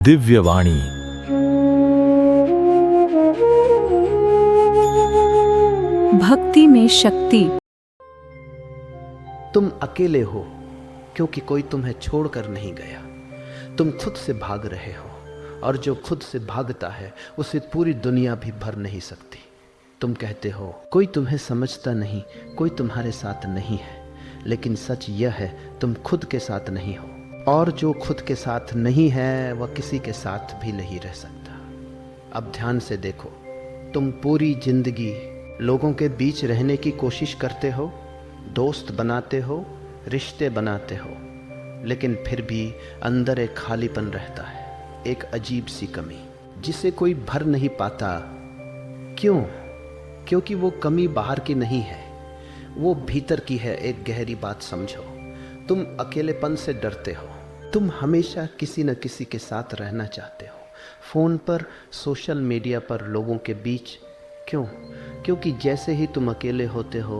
दिव्यवाणी। भक्ति में शक्ति। तुम अकेले हो क्योंकि कोई तुम्हें छोड़कर नहीं गया। तुम खुद से भाग रहे हो और जो खुद से भागता है उसे पूरी दुनिया भी भर नहीं सकती। तुम कहते हो कोई तुम्हें समझता नहीं, कोई तुम्हारे साथ नहीं है, लेकिन सच यह है तुम खुद के साथ नहीं हो, और जो खुद के साथ नहीं है वह किसी के साथ भी नहीं रह सकता। अब ध्यान से देखो, तुम पूरी जिंदगी लोगों के बीच रहने की कोशिश करते हो, दोस्त बनाते हो, रिश्ते बनाते हो, लेकिन फिर भी अंदर एक खालीपन रहता है, एक अजीब सी कमी जिसे कोई भर नहीं पाता। क्यों? क्योंकि वो कमी बाहर की नहीं है, वो भीतर की है। एक गहरी बात समझो, तुम अकेलेपन से डरते हो। तुम हमेशा किसी न किसी के साथ रहना चाहते हो, फोन पर, सोशल मीडिया पर, लोगों के बीच। क्यों? क्योंकि जैसे ही तुम अकेले होते हो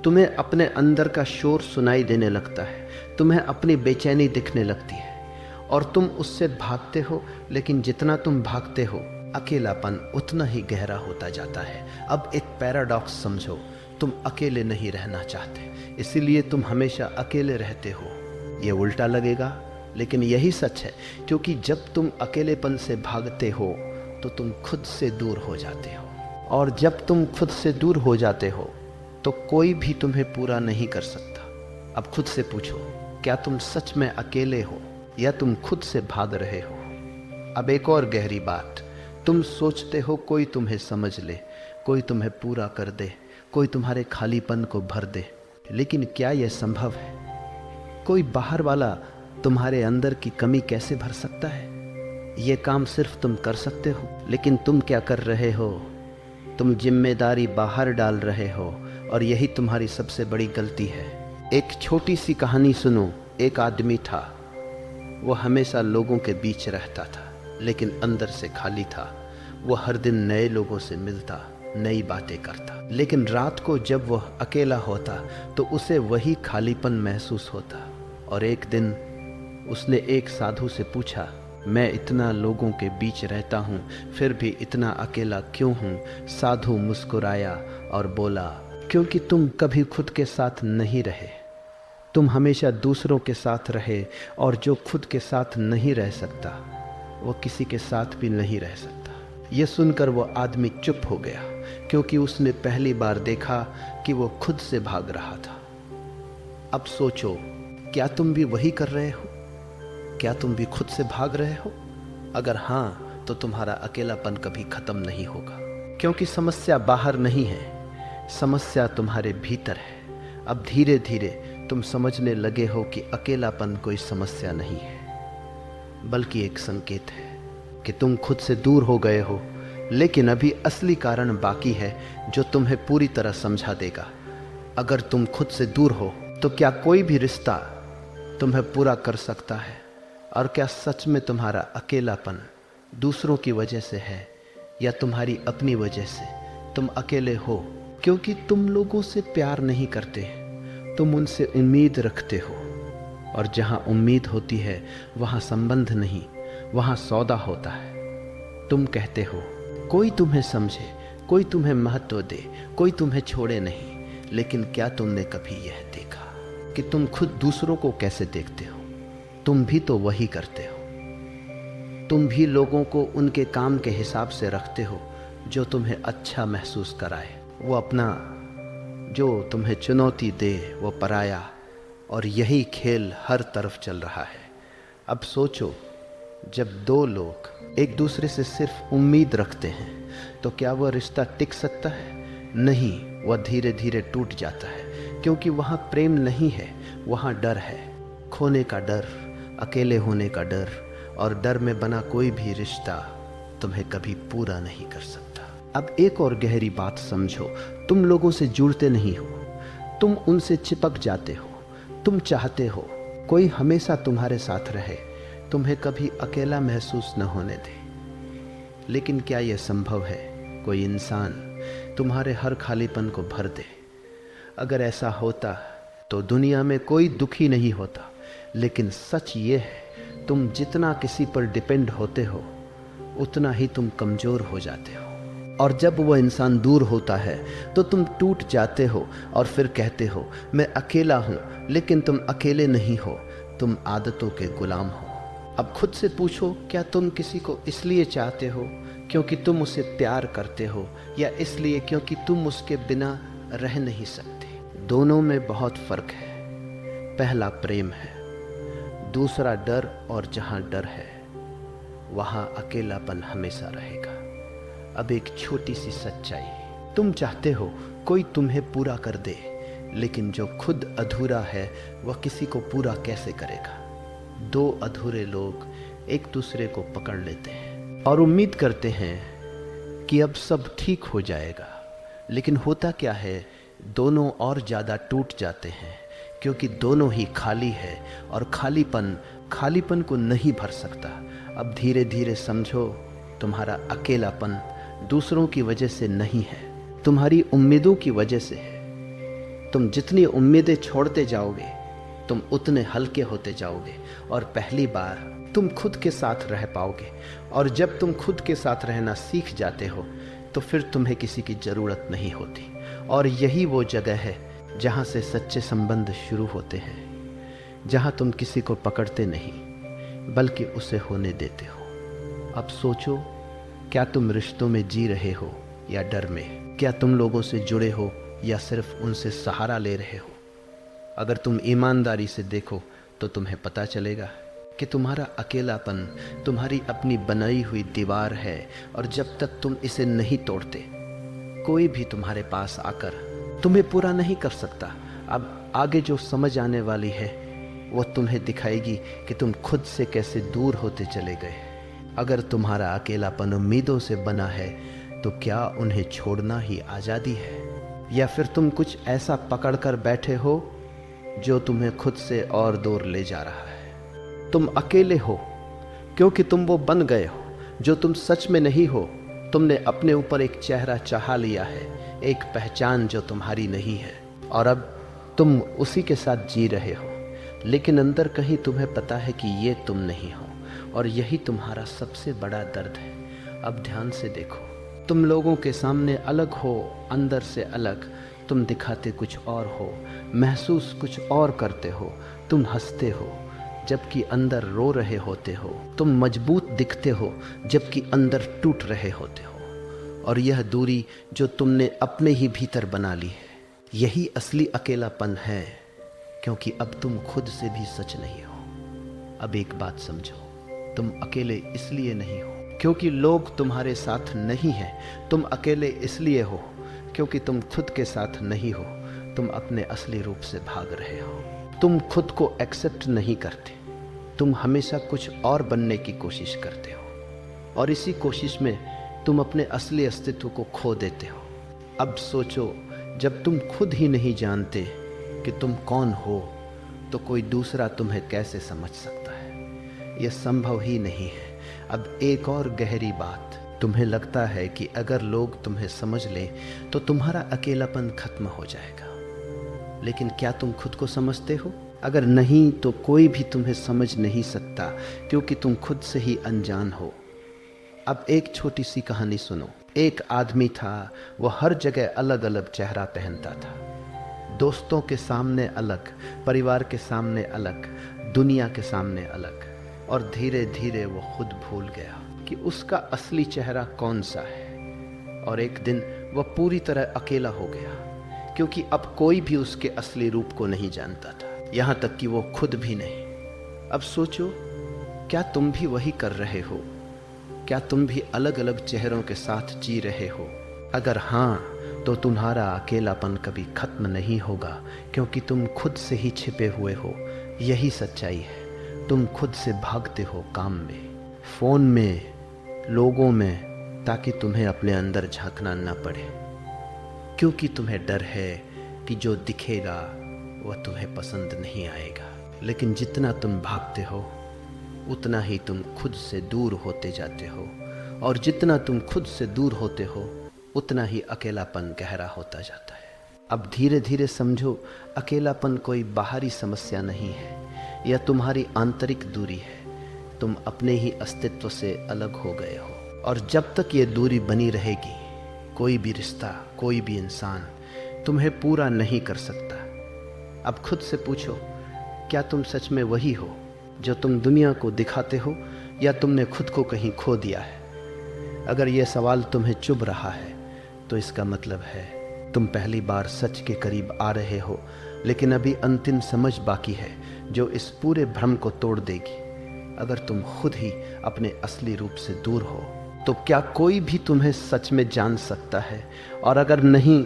तुम्हें अपने अंदर का शोर सुनाई देने लगता है, तुम्हें अपनी बेचैनी दिखने लगती है और तुम उससे भागते हो। लेकिन जितना तुम भागते हो अकेलापन उतना ही गहरा होता जाता है। अब एक पैराडॉक्स समझो, तुम अकेले नहीं रहना चाहते, इसीलिए तुम हमेशा अकेले रहते हो। ये उल्टा लगेगा लेकिन यही सच है, क्योंकि जब तुम अकेलेपन से भागते हो तो तुम खुद से दूर हो जाते हो, और जब तुम खुद से दूर हो जाते हो तो कोई भी तुम्हें पूरा नहीं कर सकता। अब खुद से पूछो, क्या तुम सच में अकेले हो या तुम खुद से भाग रहे हो? अब एक और गहरी बात, तुम सोचते हो कोई तुम्हें समझ ले, कोई तुम्हें पूरा कर दे, कोई तुम्हारे खालीपन को भर दे, लेकिन क्या यह संभव है? कोई बाहर वाला तुम्हारे अंदर की कमी कैसे भर सकता है? यह काम सिर्फ तुम कर सकते हो, लेकिन तुम क्या कर रहे हो? तुम जिम्मेदारी बाहर डाल रहे हो, और यही तुम्हारी सबसे बड़ी गलती है। एक छोटी सी कहानी सुनो। एक आदमी था, वो हमेशा लोगों के बीच रहता था, लेकिन अंदर से खाली था। वो हर दिन नए लोगों से मिलता, नई बातें करता, लेकिन रात को जब वह अकेला होता तो उसे वही खालीपन महसूस होता। और एक दिन उसने एक साधु से पूछा, मैं इतना लोगों के बीच रहता हूँ फिर भी इतना अकेला क्यों हूँ? साधु मुस्कुराया और बोला, क्योंकि तुम कभी खुद के साथ नहीं रहे, तुम हमेशा दूसरों के साथ रहे, और जो खुद के साथ नहीं रह सकता वो किसी के साथ भी नहीं रह सकता। यह सुनकर वो आदमी चुप हो गया, क्योंकि उसने पहली बार देखा कि वो खुद से भाग रहा था। अब सोचो, क्या तुम भी वही कर रहे हो? क्या तुम भी खुद से भाग रहे हो? अगर हाँ, तो तुम्हारा अकेलापन कभी खत्म नहीं होगा, क्योंकि समस्या बाहर नहीं है, समस्या तुम्हारे भीतर है। अब धीरे धीरे तुम समझने लगे हो कि अकेलापन कोई समस्या नहीं है, बल्कि एक संकेत है कि तुम खुद से दूर हो गए हो। लेकिन अभी असली कारण बाकी है जो तुम्हें पूरी तरह समझा देगा। अगर तुम खुद से दूर हो तो क्या कोई भी रिश्ता तुम्हें पूरा कर सकता है? और क्या सच में तुम्हारा अकेलापन दूसरों की वजह से है या तुम्हारी अपनी वजह से? तुम अकेले हो क्योंकि तुम लोगों से प्यार नहीं करते, तुम उनसे उम्मीद रखते हो, और जहां उम्मीद होती है वहां संबंध नहीं, वहां सौदा होता है। तुम कहते हो कोई तुम्हें समझे, कोई तुम्हें महत्व दे, कोई तुम्हें छोड़े नहीं, लेकिन क्या तुमने कभी यह देखा कि तुम खुद दूसरों को कैसे देखते हो? तुम भी तो वही करते हो। तुम भी लोगों को उनके काम के हिसाब से रखते हो जो तुम्हें अच्छा महसूस कराए। वो अपना जो तुम्हें चुनौती दे वो पराया, और यही खेल हर तरफ चल रहा है। अब सोचो, जब दो लोग एक दूसरे से सिर्फ उम्मीद रखते हैं तो क्या वह रिश्ता टिक सकता है? नहीं, वह धीरे धीरे टूट जाता है, क्योंकि वहाँ प्रेम नहीं है, वहाँ डर है। खोने का डर, अकेले होने का डर, और डर में बना कोई भी रिश्ता तुम्हें कभी पूरा नहीं कर सकता। अब एक और गहरी बात समझो, तुम लोगों से जुड़ते नहीं हो, तुम उनसे चिपक जाते हो। तुम चाहते हो कोई हमेशा तुम्हारे साथ रहे, तुम्हें कभी अकेला महसूस न होने दे, लेकिन क्या यह संभव है कोई इंसान तुम्हारे हर खालीपन को भर दे? अगर ऐसा होता तो दुनिया में कोई दुखी नहीं होता, लेकिन सच ये है तुम जितना किसी पर डिपेंड होते हो उतना ही तुम कमज़ोर हो जाते हो, और जब वो इंसान दूर होता है तो तुम टूट जाते हो और फिर कहते हो मैं अकेला हूँ। लेकिन तुम अकेले नहीं हो, तुम आदतों के गुलाम हो। अब खुद से पूछो, क्या तुम किसी को इसलिए चाहते हो क्योंकि तुम उसे प्यार करते हो, या इसलिए क्योंकि तुम उसके बिना रह नहीं सकते? दोनों में बहुत फर्क है। पहला प्रेम है, दूसरा डर, और जहाँ डर है वहाँ अकेलापन हमेशा रहेगा। अब एक छोटी सी सच्चाई, तुम चाहते हो कोई तुम्हें पूरा कर दे, लेकिन जो खुद अधूरा है वह किसी को पूरा कैसे करेगा? दो अधूरे लोग एक दूसरे को पकड़ लेते हैं और उम्मीद करते हैं कि अब सब ठीक हो जाएगा, लेकिन होता क्या है, दोनों और ज़्यादा टूट जाते हैं, क्योंकि दोनों ही खाली है और खालीपन को नहीं भर सकता। अब धीरे धीरे समझो, तुम्हारा अकेलापन दूसरों की वजह से नहीं है, तुम्हारी उम्मीदों की वजह से है। तुम जितनी उम्मीदें छोड़ते जाओगे तुम उतने हल्के होते जाओगे, और पहली बार तुम खुद के साथ रह पाओगे। और जब तुम खुद के साथ रहना सीख जाते हो तो फिर तुम्हें किसी की ज़रूरत नहीं होती। और यही वो जगह है जहाँ से सच्चे संबंध शुरू होते हैं, जहाँ तुम किसी को पकड़ते नहीं बल्कि उसे होने देते हो। अब सोचो, क्या तुम रिश्तों में जी रहे हो या डर में? क्या तुम लोगों से जुड़े हो या सिर्फ उनसे सहारा ले रहे हो? अगर तुम ईमानदारी से देखो तो तुम्हें पता चलेगा कि तुम्हारा अकेलापन तुम्हारी अपनी बनाई हुई दीवार है, और जब तक तुम इसे नहीं तोड़ते कोई भी तुम्हारे पास आकर तुम्हें पूरा नहीं कर सकता। अब आगे जो समझ आने वाली है वो तुम्हें दिखाएगी कि तुम खुद से कैसे दूर होते चले गए। अगर तुम्हारा अकेलापन उम्मीदों से बना है तो क्या उन्हें छोड़ना ही आज़ादी है, या फिर तुम कुछ ऐसा पकड़ कर बैठे हो जो तुम्हें खुद से और दूर ले जा रहा है? तुम अकेले हो क्योंकि तुम वो बन गए हो जो तुम सच में नहीं हो। तुमने अपने ऊपर एक चेहरा चाहा लिया है, एक पहचान जो तुम्हारी नहीं है, और अब तुम उसी के साथ जी रहे हो, लेकिन अंदर कहीं तुम्हें पता है कि ये तुम नहीं हो, और यही तुम्हारा सबसे बड़ा दर्द है। अब ध्यान से देखो, तुम लोगों के सामने अलग हो, अंदर से अलग। तुम दिखाते कुछ और हो, महसूस कुछ और करते हो। तुम हंसते हो जबकि अंदर रो रहे होते हो। तुम मजबूत दिखते हो जबकि अंदर टूट रहे होते हो। और यह दूरी जो तुमने अपने ही भीतर बना ली है, यही असली अकेलापन है, क्योंकि अब तुम खुद से भी सच नहीं हो। अब एक बात समझो, तुम अकेले इसलिए नहीं हो क्योंकि लोग तुम्हारे साथ नहीं हैं। तुम अकेले इसलिए हो क्योंकि तुम खुद के साथ नहीं हो। तुम अपने असली रूप से भाग रहे हो। तुम खुद को एक्सेप्ट नहीं करते, तुम हमेशा कुछ और बनने की कोशिश करते हो, और इसी कोशिश में तुम अपने असली अस्तित्व को खो देते हो। अब सोचो, जब तुम खुद ही नहीं जानते कि तुम कौन हो तो कोई दूसरा तुम्हें कैसे समझ सकता है? यह संभव ही नहीं है। अब एक और गहरी बात, तुम्हें लगता है कि अगर लोग तुम्हें समझ लें तो तुम्हारा अकेलापन खत्म हो जाएगा, लेकिन क्या तुम खुद को समझते हो? अगर नहीं तो कोई भी तुम्हें समझ नहीं सकता, क्योंकि तुम खुद से ही अनजान हो। अब एक छोटी सी कहानी सुनो। एक आदमी था, वह हर जगह अलग अलग चेहरा पहनता था, दोस्तों के सामने अलग, परिवार के सामने अलग, दुनिया के सामने अलग। और धीरे धीरे वो खुद भूल गया कि उसका असली चेहरा कौन सा है। और एक दिन वह पूरी तरह अकेला हो गया, क्योंकि अब कोई भी उसके असली रूप को नहीं जानता था, यहाँ तक कि वो खुद भी नहीं। अब सोचो, क्या तुम भी वही कर रहे हो? क्या तुम भी अलग अलग चेहरों के साथ जी रहे हो? अगर हाँ, तो तुम्हारा अकेलापन कभी खत्म नहीं होगा, क्योंकि तुम खुद से ही छिपे हुए हो। यही सच्चाई है। तुम खुद से भागते हो, काम में, फोन में, लोगों में, ताकि तुम्हें अपने अंदर झांकना न पड़े, क्योंकि तुम्हें डर है कि जो दिखेगा वह तुम्हें पसंद नहीं आएगा। लेकिन जितना तुम भागते हो उतना ही तुम खुद से दूर होते जाते हो, और जितना तुम खुद से दूर होते हो उतना ही अकेलापन गहरा होता जाता है। अब धीरे धीरे समझो, अकेलापन कोई बाहरी समस्या नहीं है, यह तुम्हारी आंतरिक दूरी है। तुम अपने ही अस्तित्व से अलग हो गए हो। और जब तक ये दूरी बनी रहेगी, कोई भी रिश्ता, कोई भी इंसान तुम्हें पूरा नहीं कर सकता। अब खुद से पूछो, क्या तुम सच में वही हो जो तुम दुनिया को दिखाते हो, या तुमने खुद को कहीं खो दिया है? अगर यह सवाल तुम्हें चुभ रहा है तो इसका मतलब है तुम पहली बार सच के करीब आ रहे हो, लेकिन अभी अंतिम समझ बाकी है जो इस पूरे भ्रम को तोड़ देगी। अगर तुम खुद ही अपने असली रूप से दूर हो तो क्या कोई भी तुम्हें सच में जान सकता है? और अगर नहीं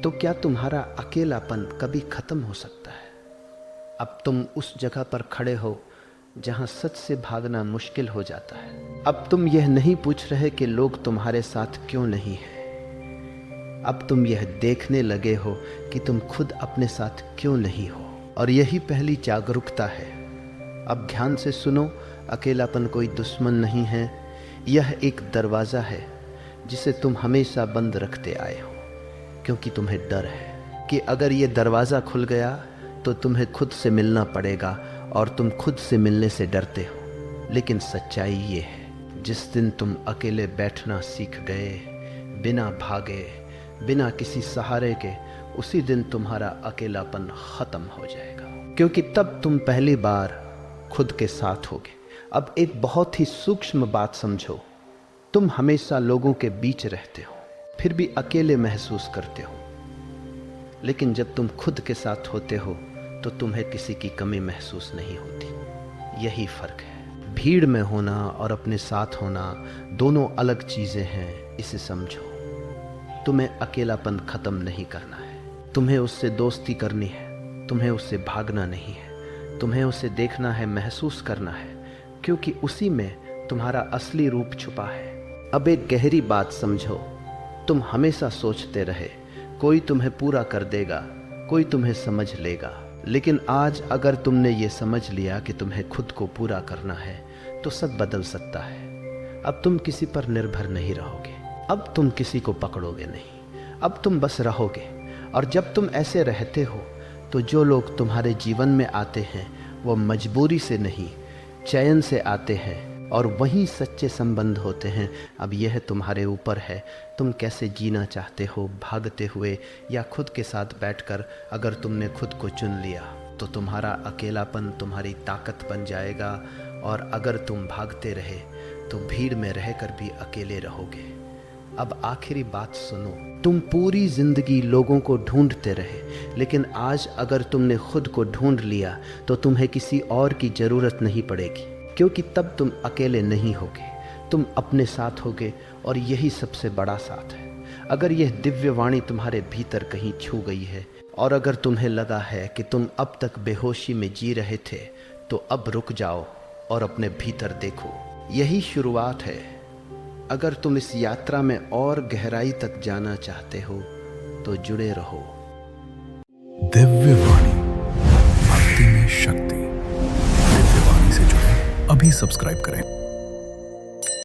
तो क्या तुम्हारा अकेलापन कभी खत्म हो सकता है? अब तुम उस जगह पर खड़े हो जहां सच से भागना मुश्किल हो जाता है। अब तुम यह नहीं पूछ रहे कि लोग तुम्हारे साथ क्यों नहीं हैं। अब तुम यह देखने लगे हो कि तुम खुद अपने साथ क्यों नहीं हो। और यही पहली जागरूकता है। अब ध्यान से सुनो, अकेलापन कोई दुश्मन नहीं है, यह एक दरवाज़ा है जिसे तुम हमेशा बंद रखते आए हो, क्योंकि तुम्हें डर है कि अगर ये दरवाज़ा खुल गया तो तुम्हें खुद से मिलना पड़ेगा, और तुम खुद से मिलने से डरते हो। लेकिन सच्चाई ये है, जिस दिन तुम अकेले बैठना सीख गए, बिना भागे, बिना किसी सहारे के, उसी दिन तुम्हारा अकेलापन खत्म हो जाएगा, क्योंकि तब तुम पहली बार खुद के साथ होगे। अब एक बहुत ही सूक्ष्म बात समझो, तुम हमेशा लोगों के बीच रहते हो, फिर भी अकेले महसूस करते हो। लेकिन जब तुम खुद के साथ होते हो तो तुम्हें किसी की कमी महसूस नहीं होती। यही फर्क है। भीड़ में होना और अपने साथ होना दोनों अलग चीजें हैं, इसे समझो। तुम्हें अकेलापन खत्म नहीं करना है, तुम्हें उससे दोस्ती करनी है, तुम्हें उससे भागना नहीं है, तुम्हें उसे देखना है, महसूस करना है, क्योंकि उसी में तुम्हारा असली रूप छुपा है। अब एक गहरी बात समझो, तुम हमेशा सोचते रहे कोई तुम्हें पूरा कर देगा, कोई तुम्हें समझ लेगा। लेकिन आज अगर तुमने ये समझ लिया कि तुम्हें खुद को पूरा करना है तो सब बदल सकता है। अब तुम किसी पर निर्भर नहीं रहोगे, अब तुम किसी को पकड़ोगे नहीं, अब तुम बस रहोगे। और जब तुम ऐसे रहते हो तो जो लोग तुम्हारे जीवन में आते हैं वो मजबूरी से नहीं, चयन से आते हैं, और वहीं सच्चे संबंध होते हैं। अब यह तुम्हारे ऊपर है, तुम कैसे जीना चाहते हो, भागते हुए या खुद के साथ बैठकर। अगर तुमने खुद को चुन लिया तो तुम्हारा अकेलापन तुम्हारी ताकत बन जाएगा, और अगर तुम भागते रहे तो भीड़ में रहकर भी अकेले रहोगे। अब आखिरी बात सुनो, तुम पूरी जिंदगी लोगों को ढूंढते रहे, लेकिन आज अगर तुमने खुद को ढूंढ लिया तो तुम्हें किसी और की जरूरत नहीं पड़ेगी, क्योंकि तब तुम अकेले नहीं होगे, तुम अपने साथ होगे। और यही सबसे बड़ा साथ है। अगर यह दिव्य वाणी तुम्हारे भीतर कहीं छू गई है, और अगर तुम्हें लगा है कि तुम अब तक बेहोशी में जी रहे थे, तो अब रुक जाओ और अपने भीतर देखो। यही शुरुआत है। अगर तुम इस यात्रा में और गहराई तक जाना चाहते हो तो जुड़े रहो। दिव्य वाणी, भक्ति में शक्ति। दिव्य वाणी से जुड़े अभी सब्सक्राइब करें।